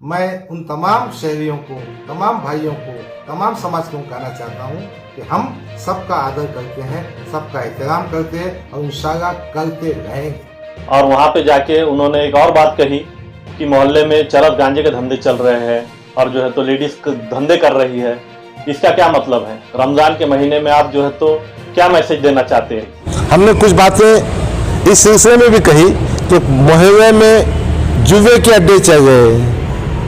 मैं उन तमाम शहरियों को, तमाम भाइयों को, तमाम समाज को कहना चाहता हूँ कि हम सबका आदर करते हैं, सबका एहतराम करते हैं और इंशाल्लाह करते रहेंगे। और वहाँ पे जाके उन्होंने एक और बात कही कि मोहल्ले में चरस गांजे के धंधे चल रहे हैं और जो है तो लेडीज धंधे कर रही है। इसका क्या मतलब है? रमजान के महीने में आप जो है तो क्या मैसेज देना चाहते हैं? हमने कुछ बातें इस सिलसिले में भी कही कि मोहल्ले में जुए के अड्डे चल रहे,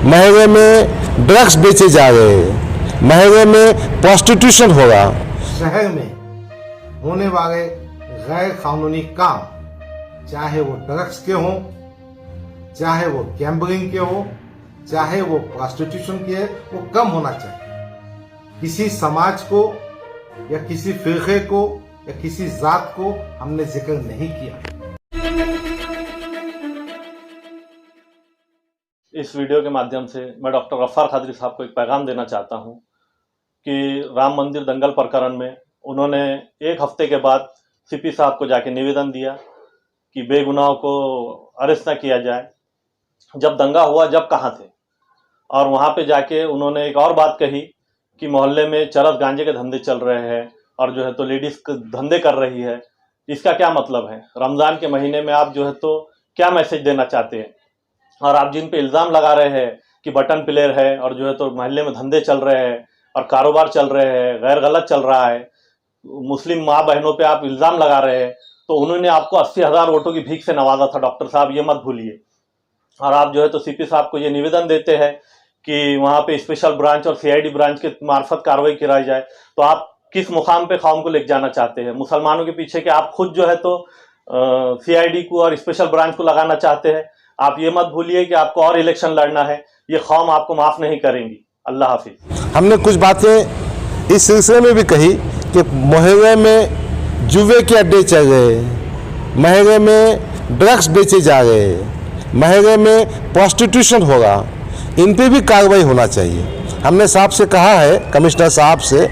मोहल्ले में ड्रग्स बेचे जा रहे, मोहल्ले में प्रोस्टिट्यूशन हो रहा। शहर में होने वाले गैर कानूनी काम, चाहे वो ड्रग्स के हों, चाहे वो गैम्बलिंग के हो, चाहे वो प्रोस्टिट्यूशन के, वो कम होना चाहिए। किसी समाज को या किसी फिरके को या किसी जात को हमने जिक्र नहीं किया। इस वीडियो के माध्यम से मैं डॉक्टर गफ्फार कादरी साहब को एक पैगाम देना चाहता हूं कि राम मंदिर दंगल प्रकरण में उन्होंने एक हफ्ते के बाद सीपी साहब को जाके निवेदन दिया कि बेगुनाहों को अरेस्ट न किया जाए। जब दंगा हुआ जब कहाँ थे? और वहाँ पे जाके उन्होंने एक और बात कही कि मोहल्ले में चरस गांजे के धंधे चल रहे हैं और जो है तो लेडीज धंधे कर रही है। इसका क्या मतलब है? रमज़ान के महीने में आप जो है तो क्या मैसेज देना चाहते हैं? और आप जिन पे इल्ज़ाम लगा रहे हैं कि बटन प्लेयर है और जो है तो मोहल्ले में धंधे चल रहे हैं और कारोबार चल रहे हैं, गैर गलत चल रहा है, मुस्लिम माँ बहनों पे आप इल्ज़ाम लगा रहे हैं, तो उन्होंने आपको 80,000 वोटों की भीख से नवाजा था डॉक्टर साहब, ये मत भूलिए। और आप जो है तो सीपी साहब को ये निवेदन देते हैं कि वहाँ पे स्पेशल ब्रांच और सीआईडी ब्रांच के मार्फत कार्रवाई कराई जाए। तो आप किस मुकाम पे कौम को लेकर जाना चाहते हैं? मुसलमानों के पीछे कि आप खुद जो है तो सीआईडी को और स्पेशल ब्रांच को लगाना चाहते हैं? आप ये मत भूलिए कि आपको और इलेक्शन लड़ना है, ये कौम आपको माफ नहीं करेंगी। अल्लाह हाफिज। हमने कुछ बातें इस सिलसिले में भी कही कि मोहल्ले में जुए के अड्डे चल रहे, मोहल्ले में ड्रग्स बेचे जा रहे, मोहल्ले में प्रोस्टिट्यूशन हो रहा, इन पे भी कार्रवाई होना चाहिए। हमने साहब से कहा है, कमिश्नर साहब से,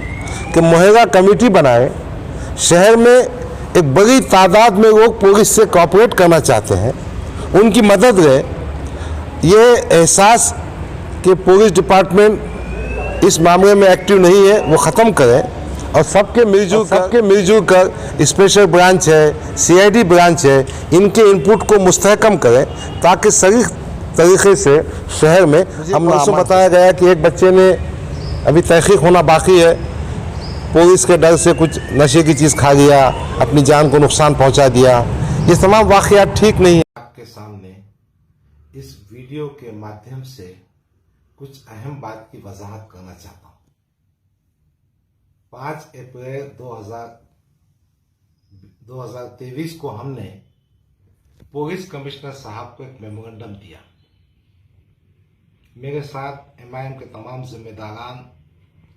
कि मोहल्ला कमेटी बनाए। शहर में एक बड़ी तादाद में लोग पुलिस से कोऑपरेट करना चाहते हैं, उनकी मदद ले। ये एहसास कि पुलिस डिपार्टमेंट इस मामले में एक्टिव नहीं है, वो ख़त्म करें और सबके मिलजुल कर स्पेशल ब्रांच है, सीआईडी ब्रांच है, इनके इनपुट को मुस्तहकम करें ताकि सही तरीके से शहर में। हम परसों बताया गया कि एक बच्चे ने, अभी तहकीक होना बाकी है, पुलिस के डर से कुछ नशे की चीज़ खा लिया, अपनी जान को नुकसान पहुंचा दिया। ये तमाम वाक़यात ठीक नहीं है। आपके सामने इस वीडियो के माध्यम से कुछ अहम बात की वजाहत करना चाहता हूं। 5 अप्रैल 2023 को हमने पुलिस कमिश्नर साहब को एक मेमोरेंडम दिया। मेरे साथ एमआईएम के तमाम जिम्मेदारान,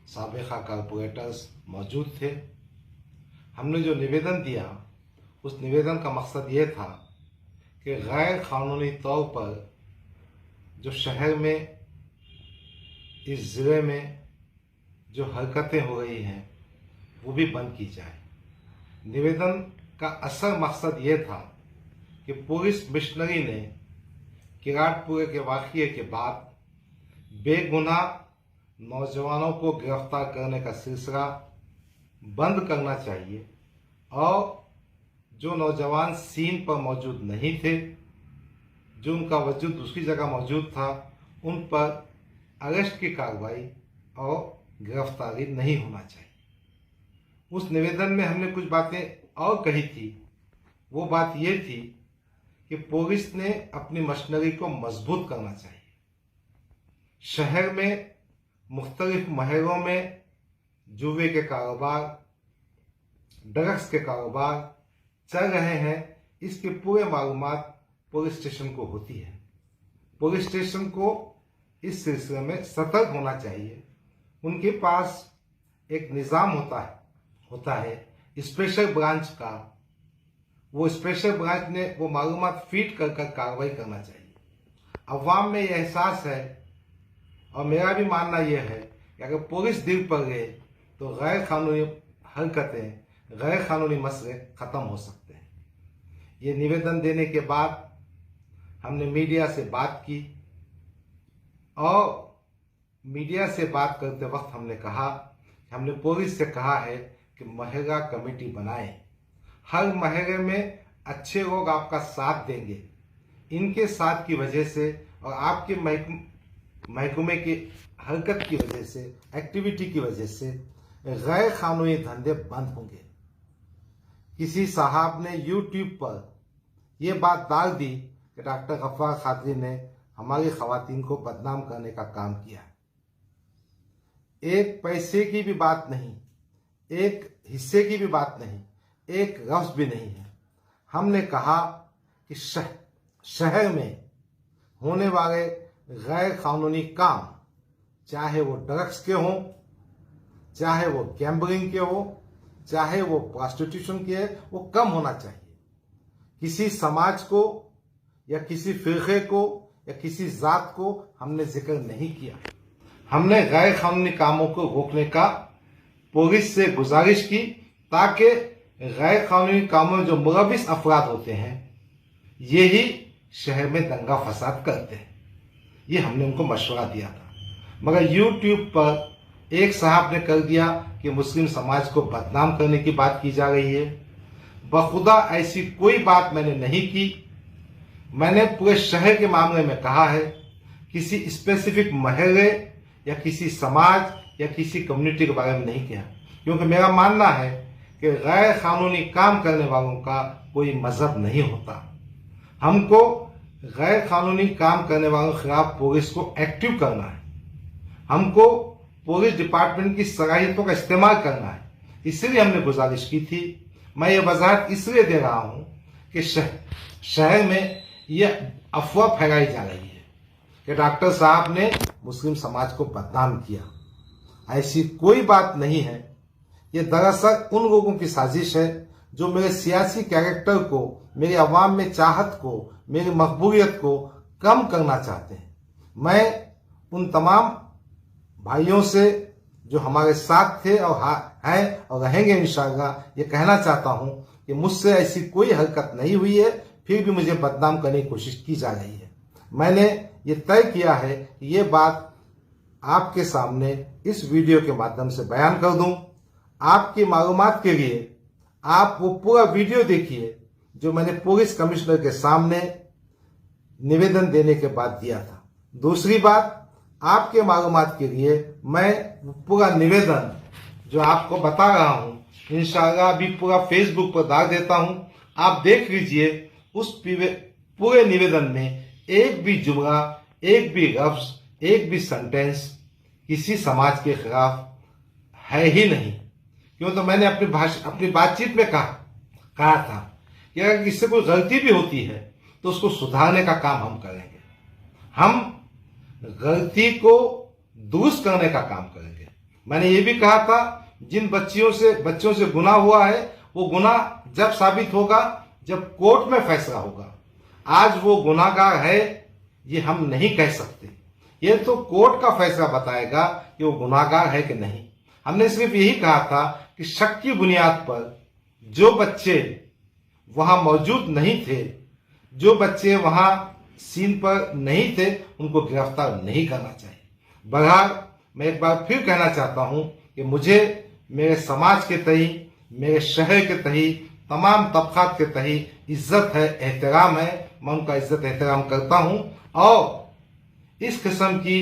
साबिका कारपोरेटर्स मौजूद थे। हमने जो निवेदन दिया, उस निवेदन का मकसद ये था कि गैर कानूनी तौर पर जो शहर में, इस ज़िले में जो हरकतें हो रही हैं, वो भी बंद की जाए। निवेदन का असल मकसद ये था कि पुलिस मिशनरी ने किराटपुरे के वाक़ये के बाद बेगुनाह नौजवानों को गिरफ्तार करने का सिलसिला बंद करना चाहिए और जो नौजवान सीन पर मौजूद नहीं थे, जो उनका वजूद दूसरी जगह मौजूद था, उन पर अरेस्ट की कार्रवाई और गिरफ्तारी नहीं होना चाहिए। उस निवेदन में हमने कुछ बातें और कही थी। वो बात ये थी कि पुलिस ने अपनी मशीनरी को मजबूत करना चाहिए। शहर में मुख्तलिफ महलों में जुए के कारोबार, ड्रग्स के कारोबार चल रहे हैं, इसके पूरे मालूमात पुलिस स्टेशन को होती है। पुलिस स्टेशन को इस सिलसिले में सतर्क होना चाहिए। उनके पास एक निज़ाम होता है स्पेशल ब्रांच का। वो स्पेशल ब्रांच ने वो मालूमात फीड कर कार्रवाई करना चाहिए। अवाम में यह एहसास है और मेरा भी मानना यह है कि अगर पुलिस दिल पर गए तो गैर कानूनी हरकतें, गैर कानूनी मसले ख़त्म हो सकते हैं। ये निवेदन देने के बाद हमने मीडिया से बात की। और मीडिया से बात करते वक्त हमने कहा, हमने पुलिस से कहा है कि महिला कमेटी बनाएं। हर महल्ले में अच्छे लोग आपका साथ देंगे। इनके साथ की वजह से और आपके महकमे की हरकत की वजह से, एक्टिविटी की वजह से गैर कानूनी धंधे बंद होंगे। किसी साहब ने यूट्यूब पर यह बात डाल दी कि डॉक्टर गफ्फार कादरी ने हमारी खवातीन को बदनाम करने का काम किया। एक पैसे की भी बात नहीं, एक हिस्से की भी बात नहीं, एक लफ्ज भी नहीं है। हमने कहा कि शहर में होने वाले गैर कानूनी काम, चाहे वो ड्रग्स के हों, चाहे वो गैम्बलिंग के हो, चाहे वो प्रोस्टिट्यूशन के, वो कम होना चाहिए। किसी समाज को या किसी फिरके को या किसी जात को हमने जिक्र नहीं किया। हमने गैर कानूनी कामों को रोकने का पुलिस से गुजारिश की ताकि गैर कानूनी कामों में जो मुलविस अफराद होते हैं यही शहर में दंगा फसाद करते हैं। ये हमने उनको मशवरा दिया था, मगर यूट्यूब पर एक साहब ने कर दिया कि मुस्लिम समाज को बदनाम करने की बात की जा रही है। बखुदा ऐसी कोई बात मैंने नहीं की। मैंने पूरे शहर के मामले में कहा है, किसी स्पेसिफिक महल्ले या किसी समाज या किसी कम्युनिटी के बारे में नहीं किया, क्योंकि मेरा मानना है कि गैर कानूनी काम करने वालों का कोई मजहब नहीं होता। हमको गैर कानूनी काम करने वालों के खिलाफ पुलिस को एक्टिव करना है। हमको पुलिस डिपार्टमेंट की सलाहियतों का इस्तेमाल करना है। इसलिए हमने गुजारिश की थी। मैं ये वजाहत इसलिए दे रहा हूं कि शहर में यह अफवाह फैलाई जा रही है कि डॉक्टर साहब ने मुस्लिम समाज को बदनाम किया। ऐसी कोई बात नहीं है। ये दरअसल उन लोगों की साजिश है जो मेरे सियासी कैरेक्टर को, मेरी अवाम में चाहत को, मेरी मकबूलियत को कम करना चाहते हैं। मैं उन तमाम भाइयों से जो हमारे साथ थे और हैं और रहेंगे इंशाअल्लाह, ये कहना चाहता हूं कि मुझसे ऐसी कोई हरकत नहीं हुई है, फिर भी मुझे बदनाम करने की कोशिश की जा रही है। मैंने ये तय किया है कि ये बात आपके सामने इस वीडियो के माध्यम से बयान कर दूं। आपकी मालूमात के लिए आप वो पूरा वीडियो देखिए जो मैंने पुलिस कमिश्नर के सामने निवेदन देने के बाद दिया था। दूसरी बात, आपके मालूमात के लिए मैं पूरा निवेदन जो आपको बता रहा हूं इंशाअल्लाह अभी पूरा फेसबुक पर डाल देता हूं। आप देख लीजिए। उस पूरे निवेदन में एक भी जुमला, एक भी लफ्ज, एक भी सेंटेंस किसी समाज के खिलाफ है ही नहीं। क्यों? तो मैंने अपनी बातचीत में कहा था कि अगर किससे कोई गलती भी होती है तो उसको सुधारने का काम हम करेंगे। हम गलती को दुरुस्त करने का काम करेंगे। मैंने ये भी कहा था, जिन बच्चों से गुनाह हुआ है वो गुनाह जब साबित होगा जब कोर्ट में फैसला होगा। आज वो गुनाहगार है ये हम नहीं कह सकते। ये तो कोर्ट का फैसला बताएगा कि वो गुनाहगार है कि नहीं। हमने सिर्फ यही कहा था कि शक की बुनियाद पर जो बच्चे वहां मौजूद नहीं थे, जो बच्चे वहां सीन पर नहीं थे, उनको गिरफ्तार नहीं करना चाहिए। बहरहाल मैं एक बार फिर कहना चाहता हूं कि मुझे मेरे समाज के तही, मेरे शहर के तही, तमाम तबकात के तही इज्जत है, एहतराम है। मैं उनका इज्जत एहतराम करता हूं और इस किस्म की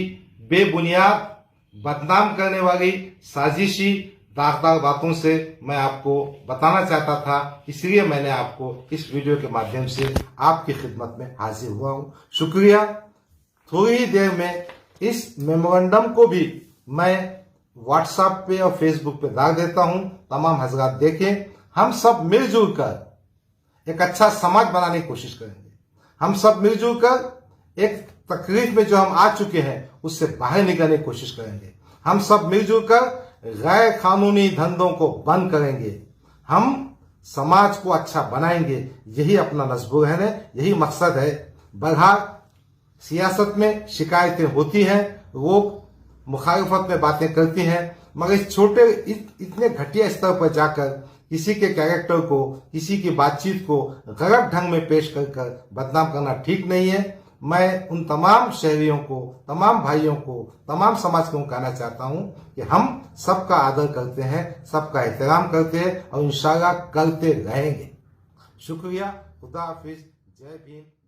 बेबुनियाद बदनाम करने वाली साजिशी दागदार बातों से मैं आपको बताना चाहता था। इसलिए मैंने आपको इस वीडियो के माध्यम से आपकी खिदमत में हाजिर हुआ हूं। शुक्रिया। थोड़ी ही देर में इस मेमोरेंडम को भी मैं व्हाट्सएप पे और फेसबुक पे डाल देता हूं। तमाम हजरात देखें। हम सब मिलजुल कर एक अच्छा समाज बनाने की कोशिश करेंगे। हम सब मिलजुल कर एक तकलीफ में जो हम आ चुके हैं उससे बाहर निकलने की कोशिश करेंगे। हम सब मिलजुल कर गैर कानूनी धंधों को बंद करेंगे। हम समाज को अच्छा बनाएंगे। यही अपना नस्बुर है, यही मकसद है। बहरहाल सियासत में शिकायतें होती हैं, लोग मुखालिफत में बातें करती हैं, मगर इस छोटे इतने घटिया स्तर पर जाकर किसी के कैरेक्टर को, किसी की बातचीत को गलत ढंग में पेश कर बदनाम करना ठीक नहीं है। मैं उन तमाम शहरियों को, तमाम भाइयों को, तमाम समाज को कहना चाहता हूं कि हम सबका आदर करते हैं, सबका एहतराम करते हैं और इंशाल्लाह करते रहेंगे। शुक्रिया। खुदा हाफिज। जय भीम।